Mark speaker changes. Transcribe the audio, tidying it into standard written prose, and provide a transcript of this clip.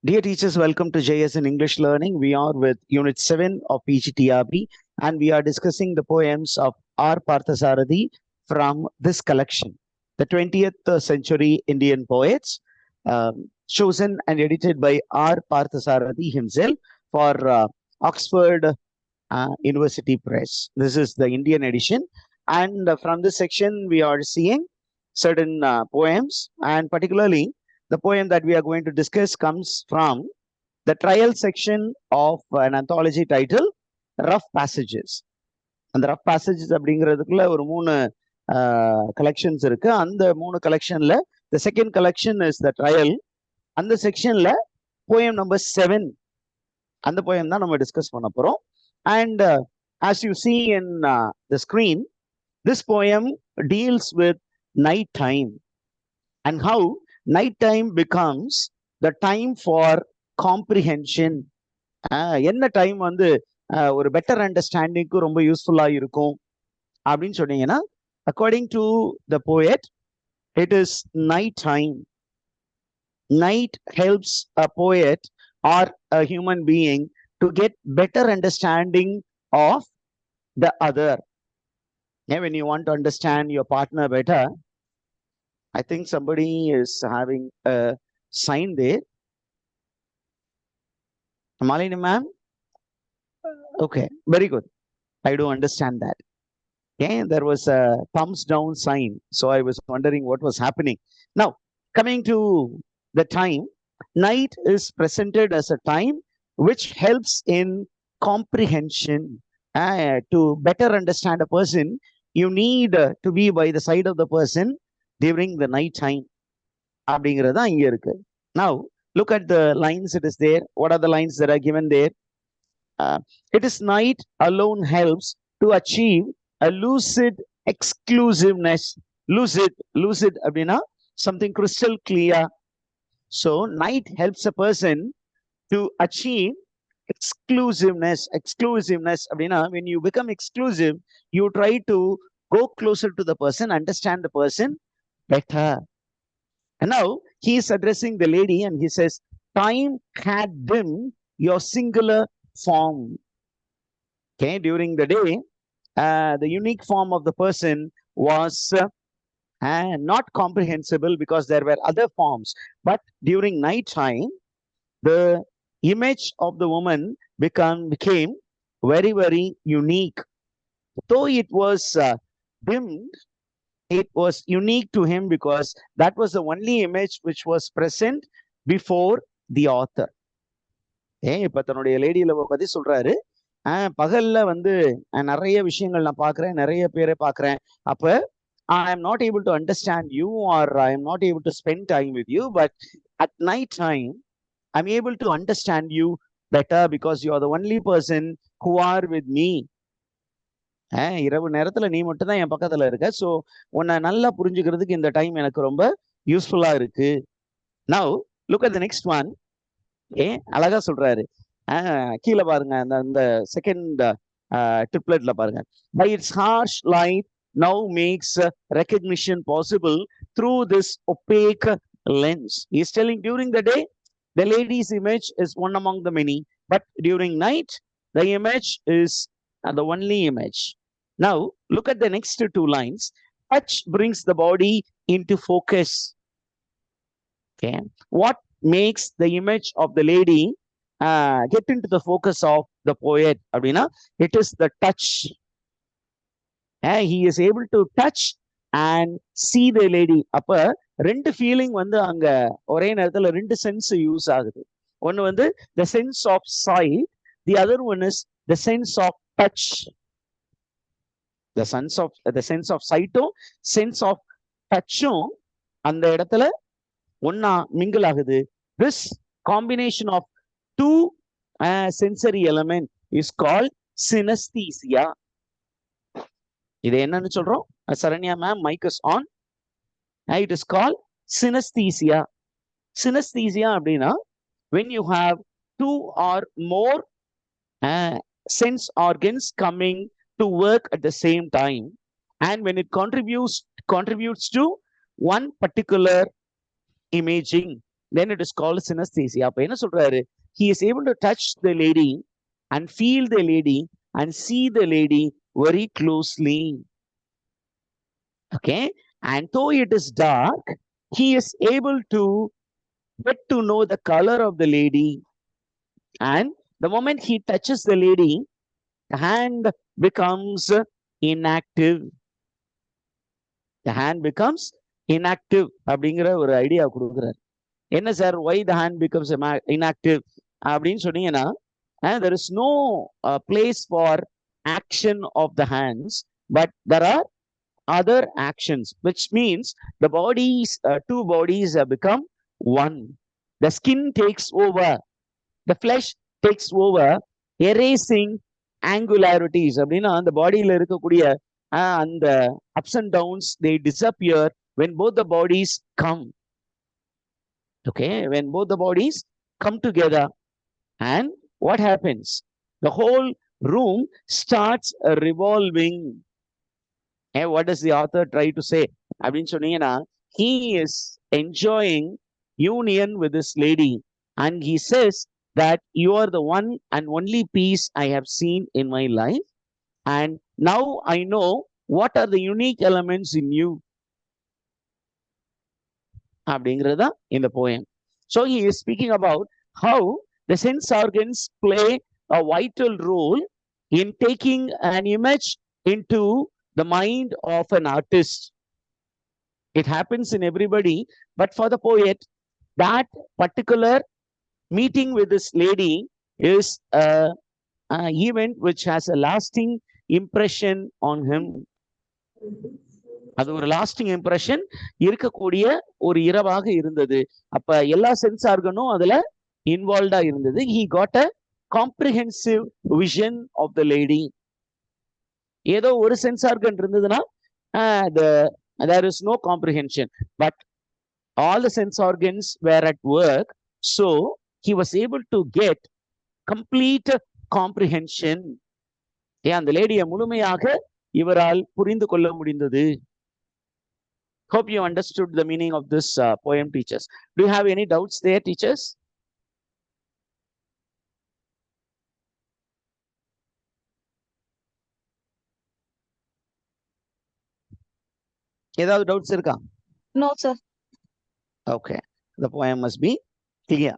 Speaker 1: Dear teachers, welcome to JS in English Learning. We are with Unit 7 of PGTRB and we are discussing the poems of R. Parthasarathi from this collection, the 20th century Indian poets, chosen and edited by R. Parthasarathi himself for Oxford University Press. This is the Indian edition. And from this section, we are seeing certain poems, and particularly the poem that we are going to discuss comes from the trial section of an anthology titled Rough Passages. அந்த rough passages அப்படிங்கிறதுக்குள்ள ஒரு மூணு collections இருக்கு. அந்த மூணு கலெக்ஷன்ல the second collection is the trial. அந்த செக்ஷன்ல போயம் நம்பர் 7 அந்த போயம் தான் நம்ம டிஸ்கஸ் பண்ண போறோம். And as you see in the screen, this poem deals with night time and how night time becomes the time for comprehension. என்ன time வந்து ஒரு பெட்டர் அண்டர்ஸ்டாண்டிங்க்கு ரொம்ப யூஸ்ஃபுல்லா இருக்கும் அப்படின்னு சொன்னீங்கன்னா, according to the poet, it is night time. Night helps a poet or a human being to get better understanding of the other. Yeah, when you want to understand your partner better, I think somebody is having a sign there. Malini ma'am? Okay, very good. I do understand that. Okay, there was a thumbs down sign. So I was wondering what was happening. Now, coming to the time, night is presented as a time which helps in comprehension. To better understand a person, you need to be by the side of the person during the night time. அப்படிங்கிறது இங்க இருக்கு. Now, look at the lines it is there. What are the lines that are given there? It is night alone helps to achieve a lucid exclusiveness. Lucid அப்படின்னா something crystal clear. So night helps a person to achieve exclusiveness. அப்படின்னா when you become exclusive, you try to go closer to the person, understand the person better. And now he is addressing the lady and he says, time had dimmed your singular form. Okay, during the day, the unique form of the person was not comprehensible because there were other forms. But during night time, the image of the woman became very, very unique. Though it was dimmed, it was unique to him because that was the only image which was present before the author. இப்ப தன்னுடைய lady love பத்தி சொல்றாரு. பகல்ல வந்து நிறைய விஷயங்கள் நான் பாக்குறேன், நிறைய பேரை பாக்குறேன். அப்ப I am not able to understand you or I am not able to spend time with you, but at night time I'm able to understand you better because you are the only person who are with me. இரவு நேரத்துல நீ மட்டும் தான் என் பக்கத்துல இருக்க. So உன்னை நல்லா புரிஞ்சுக்கிறதுக்கு இந்த டைம் எனக்கு ரொம்ப யூஸ்ஃபுல்லா இருக்கு. Now look at the next one. அழகா சொல்றாரு. கீழே பாருங்க, அந்த செகண்ட் ட்ரிப்லெட்ல பாருங்க. By its harsh light now makes recognition possible through this opaque lens. He is telling during the day, the lady's image is one among the many, but during night, the image is the only image. Now, look at the next two lines. Touch brings the body into focus. Okay. What makes the image of the lady get into the focus of the poet? Abhina, it is the touch. He is able to touch and see the lady. அப்ப ரெண்டு feeling வந்து அங்க ஒரே நேரத்துல ரெண்டு sense use ஆகுது. ஒன்னு வந்து the sense of sight, the other one is the sense of touch. The sense of sight-உம் sense of touch-உம் அந்த இடத்துல ஒன்னா மிங்கிள் ஆகுது. This combination of two sensory element is called synesthesia. இது என்னன்னு சொல்றோம்? Saranya ma'am, mic is on. It is called synesthesia. Synesthesia அப்படின்னா when you have two or more sense organs coming to work at the same time, and when it contributes to one particular imaging. then it is called synesthesia. அப்ப என்ன சொல்றாரு? He is able to touch the lady and feel the lady and see the lady very closely. Okay, and though it is dark, he is able to get to know the color of the lady. And the moment he touches the lady, the hand becomes inactive. The hand becomes inactive. அப்படிங்கிற ஒரு idea கொடுக்குறாரு. என்ன sir, why the hand becomes inactive அப்படின்னு சொன்னீங்கன்னா, there is no place for action of the hands, but there are other actions, which means the bodies, two bodies have become one. The skin takes over, the flesh takes over, erasing angularities. அப்படின்னா அந்த பாடியில இருக்கக்கூடிய அந்த ups and downs, they disappear when both the bodies come. Okay, when both the bodies come together, and what happens? The whole room starts revolving. And what does the author try to say? அப்படின்னு சொன்னீங்கன்னா, he is enjoying union with this lady, and he says that you are the one and only piece I have seen in my life, and now I know what are the unique elements in you. அப்படிங்கிறதா இந்த poem. So he is speaking about how the sense organs play a vital role in taking an image into the mind of an artist. It happens in everybody, but for the poet, that particular meeting with this lady is an event which has a lasting impression on him. அது ஒரு lasting impression இருக்கக்கூடிய ஒரு இரவாக இருந்தது. அப்ப எல்லா sense ஆர்கனும் அதுல இன்வால்வ்டா இருந்தது. He got a comprehensive vision of the lady. ஏதோ ஒரு சென்ஸ் ஆர்கன் இருந்ததுன்னா there is no comprehension, but all the sense organs were at work, so he was able to get complete comprehension. அந்த லேடியை முழுமையாக இவரால் புரிந்து கொள்ள முடிந்தது. Hope you understood the meaning of this poem, teachers. Do you have any doubts there, teachers? ஏதாவது doubts இருக்கா?
Speaker 2: No, sir.
Speaker 1: Okay, the poem must be clear.